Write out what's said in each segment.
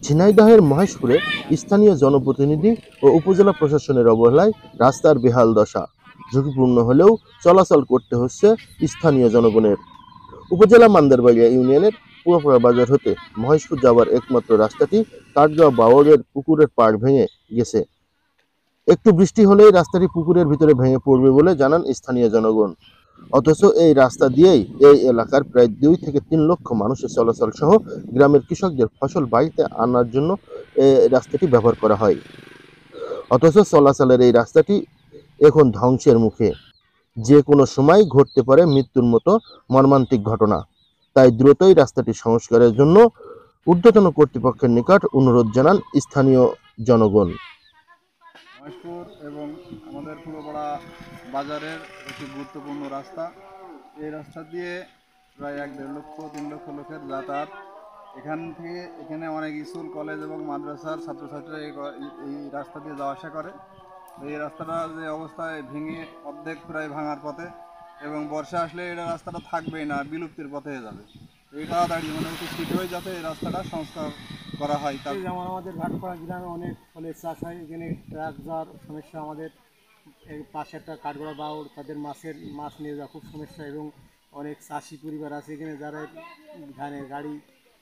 ঝিনাইদহের মহেশপুরে স্থানীয় জনপ্রতিনিধি ও উপজেলা প্রশাসনের অবহেলায় রাস্তার বেহাল দশা। ঝুঁকিপূর্ণ হলেও চলাচল করতে হচ্ছে স্থানীয় জনগণের। উপজেলা মান্দারবাড়িয়া ইউনিয়নের পুরাপাড়া বাজার হতে মহেশপুর যাওয়ার একমাত্র রাস্তাটি কাঠগাঁও বাওড়ের পুকুরের পাড় ভেঙে গেছে। একটু বৃষ্টি হলেই রাস্তাটি পুকুরের ভিতরে ভেঙে পড়বে বলে জানান স্থানীয় জনগণ। অথচ এই রাস্তা দিয়েই এই এলাকার প্রায় 2 থেকে 3 লক্ষ মানুষের চলাচল সহ গ্রামের কৃষকদের ফসল বাড়িতে আনার জন্য এই রাস্তাটি ব্যবহার করা হয়। অথচ চলাচলের এই রাস্তাটি এখন ধ্বংসের মুখে। যে কোনো সময় ঘটতে পারে মৃত্যুর মতো মর্মান্তিক ঘটনা। তাই দ্রুতই রাস্তাটি সংস্কারের জন্য ঊর্ধ্বতন কর্তৃপক্ষের নিকট অনুরোধ জানান স্থানীয় জনগণ। মহেশপুর এবং আমাদের পুরোপাড়া বাজারের একটি গুরুত্বপূর্ণ রাস্তা। এই রাস্তা দিয়ে প্রায় 1-1.5 লক্ষ 3 লক্ষ লোকের যাতায়াত। এখান থেকে এখানে অনেক স্কুল কলেজ এবং মাদ্রাসার ছাত্রছাত্রীরা এই রাস্তা দিয়ে যাওয়া আসা করে। এই রাস্তাটা যে অবস্থায় ভেঙে অর্ধেক প্রায় ভাঙার পথে, এবং বর্ষা আসলে এটা রাস্তাটা থাকবেই না, বিলুপ্তির পথে হয়ে যাবে। এই তাড়াতাড়ি একটু শীঘ্রই যাতে এই রাস্তাটা সংস্কার করা হয়। যেমন আমাদের ভাটপাড়া গ্রামে অনেক ফলের চাষ হয়, এখানে ট্রাক যাওয়ার সমস্যা। আমাদের পাশে একটা কাঠগড়া বাউড়, তাদের মাছ নিয়ে যাওয়া খুব সমস্যা, এবং অনেক চাষি পরিবার আছে এখানে যারা ধানের গাড়ি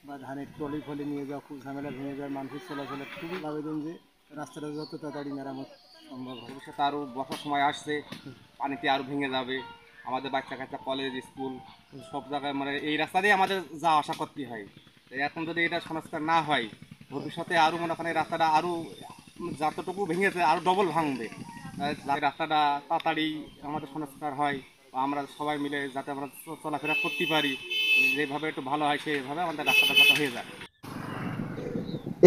বা ধানের ট্রলি ফলে নিয়ে যাওয়া খুব ঝামেলা, ভেঙে যায়। মানুষের চলাচলের খুবই আবেদন যে রাস্তাটা যত তাড়াতাড়ি মেরামত সম্ভব হয়। ভবিষ্যতে আরও বর্ষার সময় আসছে, পানিতে আরও ভেঙে যাবে। আমাদের বাচ্চা কাচ্চা কলেজ স্কুল সব জায়গায় মানে এই রাস্তা দিয়ে আমাদের যাওয়া আসা করতে হয়। এখন যদি এটা সংস্কার না হয়, ভবিষ্যতে আরও মনে করেন এই রাস্তাটা আরও যতটুকু ভেঙেছে আরও ডবল ভাঙবে। রাস্তাটা তাড়াতাড়ি আমাদের সংস্কার হয়, বা আমরা সবাই মিলে যাতে আমরা চলাফেরা করতে পারি, যেভাবে একটু ভালো হয় সেভাবে আমাদের রাস্তাটা যাতে হয়ে যায়।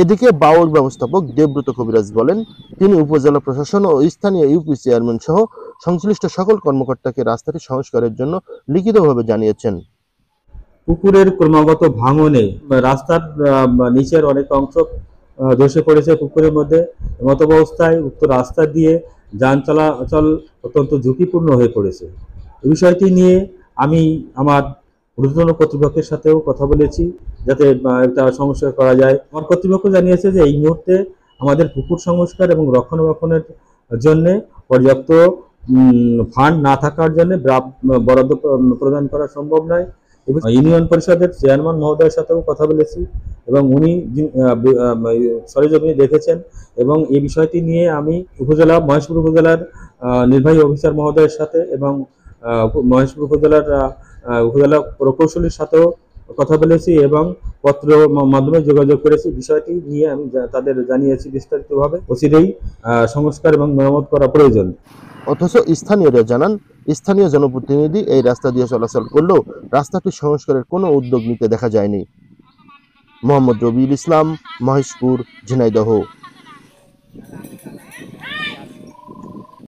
এদিকে বাওড় ব্যবস্থাপক দেবব্রত কবিরাজ বলেন, তিনি উপজেলা প্রশাসন ও স্থানীয় ইউপি চেয়ারম্যান সহ সংশ্লিষ্ট সকল কর্মকর্তাকে রাস্তাটি সংস্কারের জন্য লিখিতভাবে জানিয়েছেন। পুকুরের ক্রমাগত ভাঙনে রাস্তার নিচের অনেক অংশ ধসে পড়েছে পুকুরের মধ্যে। মতো অবস্থায় উক্ত রাস্তা দিয়ে যান চলাচল অত্যন্ত ঝুঁকিপূর্ণ হয়ে পড়েছে। এই বিষয়টি নিয়ে আমি আমার ঊর্ধ্বতন কর্তৃপক্ষের সাথেও কথা বলেছি যাতে একটা সংস্কার করা যায়। আমার কর্তৃপক্ষ জানিয়েছে যে এই মুহূর্তে আমাদের পুকুর সংস্কার এবং রক্ষণাবেক্ষণের জন্যে পর্যাপ্ত ফান্ড না থাকার জন্য বরাদ্দ প্রদান করা সম্ভব নয়। ইউনিয়ন পরিষদের চেয়ারম্যান মহোদয়ের সাথেও কথা বলেছি, এবং উনি সরেজমিনে দেখেছেন, এবং এই বিষয়টি নিয়ে আমি মহেশপুর উপজেলার নির্বাহী অফিসার মহোদয়ের সাথে এবং মহেশপুর উপজেলা প্রকৌশলীর সাথেও কথা বলেছি, এবং পত্র মাধ্যমে যোগাযোগ করেছি। বিষয়টি নিয়ে আমি তাদের জানিয়েছি বিস্তারিতভাবে। অচিরেই সংস্কার এবং মেরামত করা প্রয়োজন। অথচ স্থানীয়রা জানান, স্থানীয় জনপ্রতিনিধি এই রাস্তা দিয়ে চলাচল করলেও রাস্তাটি সংস্কারের কোনো উদ্যোগ নিতে দেখা যায়নি। মোহাম্মদ রবিউল ইসলাম, মহেশপুর, ঝিনাইদহ।